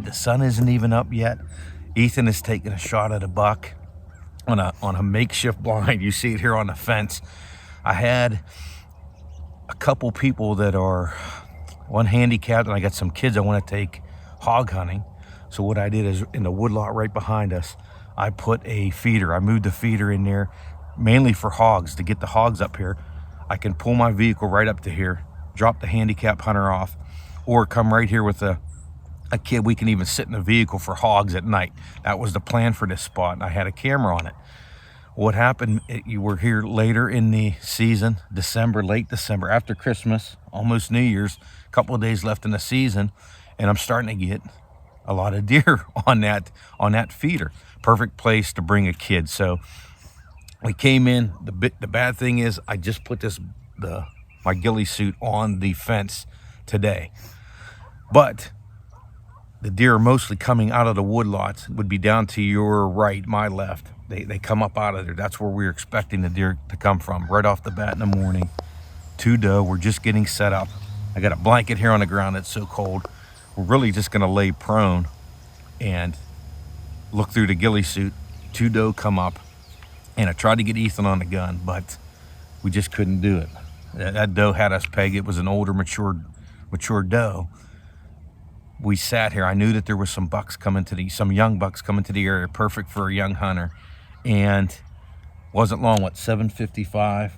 The sun isn't even up yet. Ethan is taking a shot at a buck on a makeshift blind. You see it here on the fence. I had a couple people that are one handicapped, and I got some kids I want to take hog hunting. So what I did is, in the woodlot right behind us, I put a feeder. I moved the feeder in there mainly for hogs, to get the hogs up here. I can pull my vehicle right up to here, drop the handicap hunter off, or come right here with a kid. We can even sit in the vehicle for hogs at night. That was the plan for this spot, and I had a camera on it. What happened, you were here later in the season, December, late December, after Christmas, almost New Year's, a couple of days left in the season, and I'm starting to get a lot of deer on that feeder. Perfect place to bring a kid. So we came in. The bad thing is, I just put my ghillie suit on the fence today, but the deer are mostly coming out of the woodlots. Would be down to your right, my left. They come up out of there. That's where we're expecting the deer to come from. Right off the bat in the morning, 2 doe. We're just getting set up. I got a blanket here on the ground. It's so cold. We're really just gonna lay prone and look through the ghillie suit. 2 doe come up, and I tried to get Ethan on the gun, but we just couldn't do it. That doe had us pegged. It was an older, mature doe. We sat here. I knew that there was some young bucks coming to the area, perfect for a young hunter. And wasn't long, 7:55.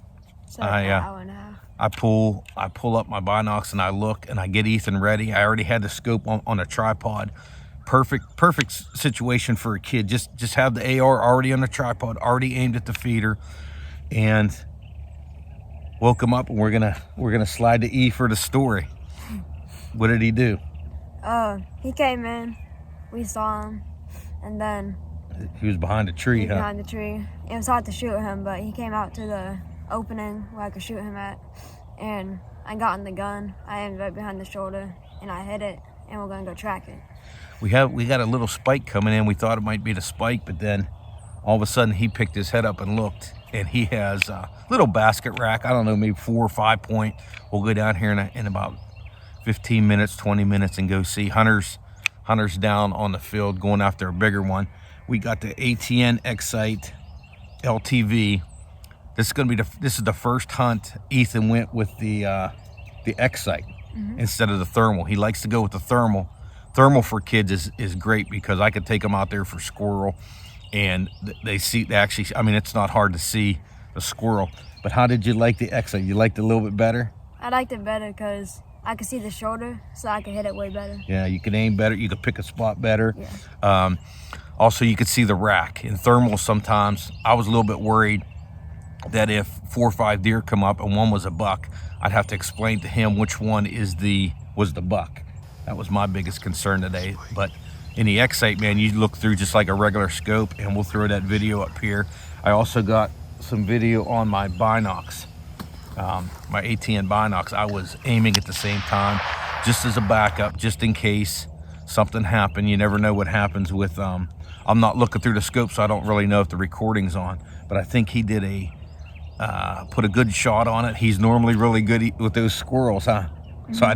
I pull up my binocs and I look, and I get Ethan ready. I already had the scope on a tripod. Perfect situation for a kid. Just have the AR already on the tripod, already aimed at the feeder, and woke him up. And we're gonna slide to E for the story. What did he do? He came in, we saw him, and then he was behind a tree. Behind the tree. It was hard to shoot him, but he came out to the opening where I could shoot him at, and I got in the gun. I aimed right behind the shoulder, and I hit it, and we're gonna go track it. We got a little spike coming in. We thought it might be the spike, but then all of a sudden he picked his head up and looked, and he has a little basket rack. I don't know, maybe 4 or 5 point. We'll go down here in about 15 minutes, 20 minutes, and go see hunters down on the field going after a bigger one. We got the ATN X-Sight LTV. This is the first hunt Ethan went with the X-Sight instead of the thermal. He likes to go with the thermal. Thermal for kids is great because I could take them out there for squirrel, and they actually, I mean, it's not hard to see the squirrel. But how did you like the X-Sight? You liked it a little bit better? I liked it better because I could see the shoulder, so I could hit it way better. Yeah, you could aim better. You could pick a spot better. Yeah. Also, you could see the rack. In thermal, sometimes I was a little bit worried that if 4 or 5 deer come up and one was a buck, I'd have to explain to him which one was the buck. That was my biggest concern today. But in the X-Sight, man, you look through just like a regular scope, and we'll throw that video up here. I also got some video on my binocs. My ATN binocs. I was aiming at the same time, just as a backup, just in case something happened. You never know what happens with, I'm not looking through the scope, so I don't really know if the recording's on, but I think he did put a good shot on it. He's normally really good with those squirrels, huh? Mm-hmm. So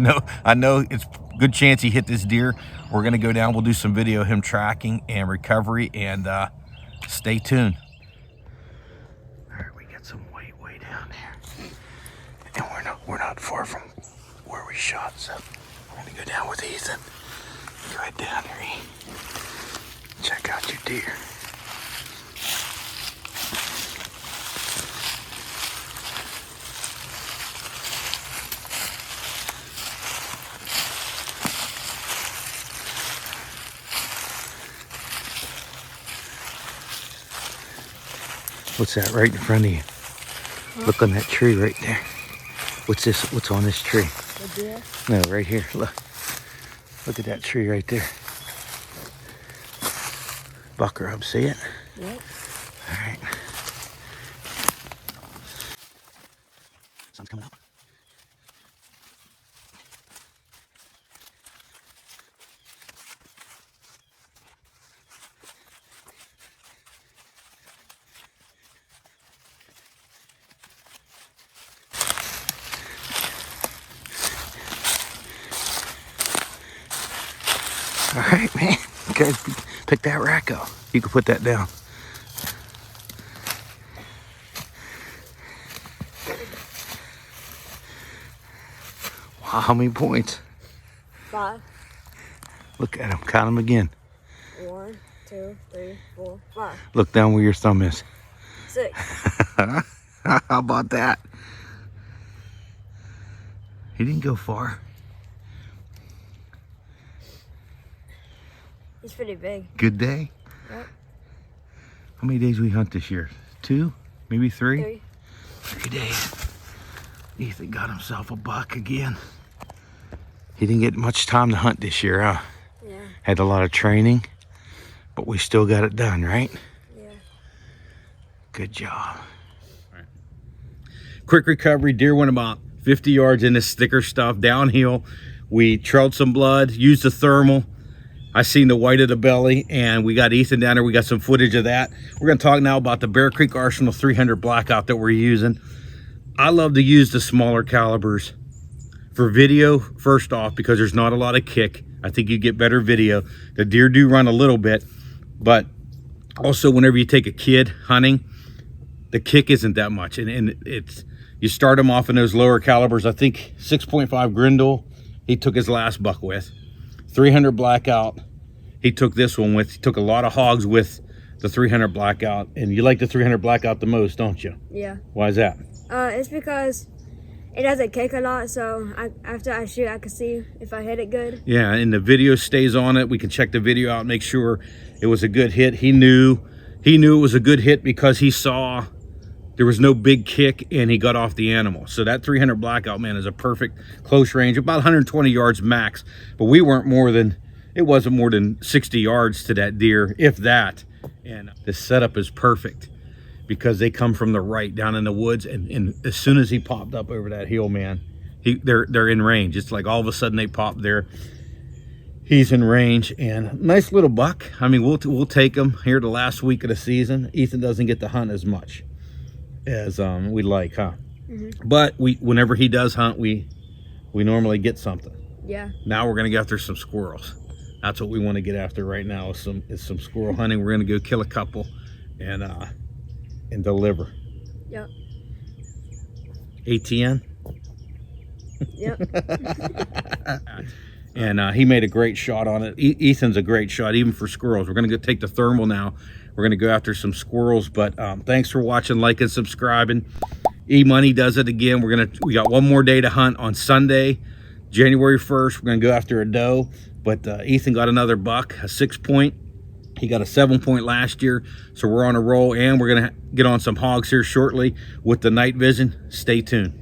I know it's a good chance he hit this deer. We're gonna go down, we'll do some video of him tracking and recovery, and stay tuned. Some way down there, and we're not far from where we shot, so we're gonna go down with Ethan. Go right down here, E. Check out your deer. What's that right in front of you? Look on that tree right there. What's this? What's on this tree? A deer? No, right here. Look at that tree right there. Bucker up, see it? Yep. All right. Sun's coming up. All right, man. You guys pick that rack up. You can put that down. Wow, how many points? 5. Look at them. Count them again. 1, 2, 3, 4, 5. Look down where your thumb is. 6. How about that? He didn't go far. He's pretty big. Good day? Yep. How many days we hunt this year? 2? Maybe 3? 3. 3 days. Ethan got himself a buck again. He didn't get much time to hunt this year, huh? Yeah. Had a lot of training, but we still got it done, right? Yeah. Good job. Right. Quick recovery. Deer went about 50 yards in this sticker stuff downhill. We trailed some blood, used the thermal. I seen the white of the belly, and we got Ethan down there. We got some footage of that. We're going to talk now about the Bear Creek Arsenal 300 blackout that we're using. I love to use the smaller calibers for video, first off, because there's not a lot of kick. I think you get better video. The deer do run a little bit, but also whenever you take a kid hunting, the kick isn't that much. And it's, you start them off in those lower calibers. I think 6.5 Grindle, he took his last buck with. 300 blackout, he took this one with. He took a lot of hogs with the 300 blackout. And you like the 300 blackout the most, don't you? Yeah. Why is that? It's because it doesn't kick a lot, so after I shoot, I can see if I hit it good. Yeah, and the video stays on it. We can check the video out, make sure it was a good hit. He knew it was a good hit because he saw there was no big kick and he got off the animal. So that 300 blackout, man, is a perfect close range, about 120 yards max. But we weren't more than, it wasn't more than 60 yards to that deer, if that. And this setup is perfect because they come from the right down in the woods. And as soon as he popped up over that hill, man, they're in range. It's like all of a sudden they pop there. He's in range, and nice little buck. I mean, we'll take him here the last week of the season. Ethan doesn't get to hunt as much as we like, huh? Mm-hmm. But whenever he does hunt, we normally get something. Yeah. Now we're gonna go after some squirrels. That's what we want to get after right now is some squirrel hunting. We're gonna go kill a couple and deliver. Yep. ATN. Yep. And he made a great shot on it. Ethan's a great shot, even for squirrels. We're gonna go take the thermal now. We're gonna go after some squirrels, but thanks for watching, liking, subscribing. E-Money does it again. We got one more day to hunt on Sunday, January 1st. We're gonna go after a doe, but Ethan got another buck, a 6-point. He got a 7-point last year, so we're on a roll, and we're gonna get on some hogs here shortly with the night vision. Stay tuned.